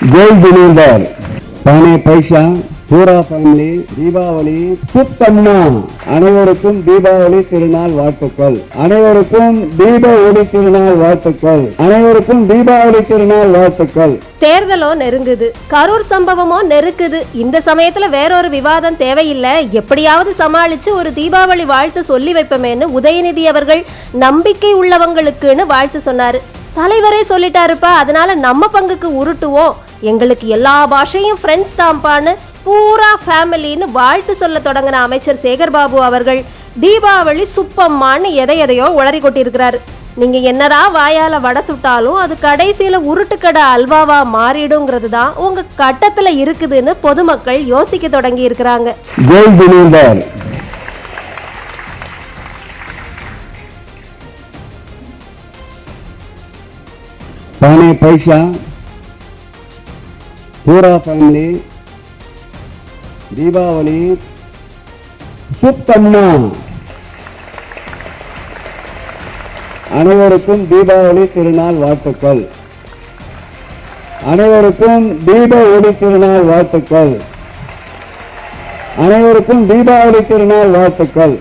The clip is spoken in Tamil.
जय जिनेंद्र पाने पैसा பூரா ஃபேமிலி தீபாவளி சுத்தம்னா அனைவருக்கும் தீபாவளி திருநாள் வாழ்த்துக்கள். அனைவருக்கும் தீப ஒளி திருநாள் வாழ்த்துக்கள். அனைவருக்கும் தீபாவளி திருநாள் வாழ்த்துக்கள். தேர்தலோ நெருங்குது, கரூர் சம்பவமோ நெருக்குது. இந்த சமயத்துல வேறொரு விவாதம் தேவையில்லை. எப்படியாவது சமாளிச்சு ஒரு தீபாவளி வாழ்த்து சொல்லி வைப்பமேன்னு உதயநிதி அவர்கள் நம்பிக்கை உள்ளவங்களுக்குன்னு வாழ்த்து சொன்னாரு. தலைவரே சொல்லிட்டாருப்பா, அதனால நம்ம பங்குக்கு உருட்டுவோம், எங்களுக்கு எல்லா பாஷையும் ஃப்ரெண்ட்ஸ் தான்பான்னு பூரா ஃபேமிலின்னு வாழ்த்து சொல்ல தொடங்கின அமைச்சர் சேகர்பாபு அவர்கள் தீபாவளி சுப்பம்மான்னு எதையோ உளறி கொட்டியிருக்கிறாரு. நீங்க என்னதான் வாயால வடை சுட்டாலும் அது கடைசியில உருட்டுக்கடை அல்வாவா மாறிடுங்கிறது தான் உங்க கட்டத்துல இருக்குதுன்னு பொதுமக்கள் யோசிக்க தொடங்கி இருக்கிறாங்க. पाने पैसा पूरा फैमिली दीपावली சுத்தம்னா அனைவருக்கும் தீபாவளி திருநாள் வாழ்த்துக்கள். அனைவருக்கும் தீப ஒளி திருநாள் வாழ்த்துக்கள். அனைவருக்கும் தீபாவளி திருநாள் வாழ்த்துக்கள்.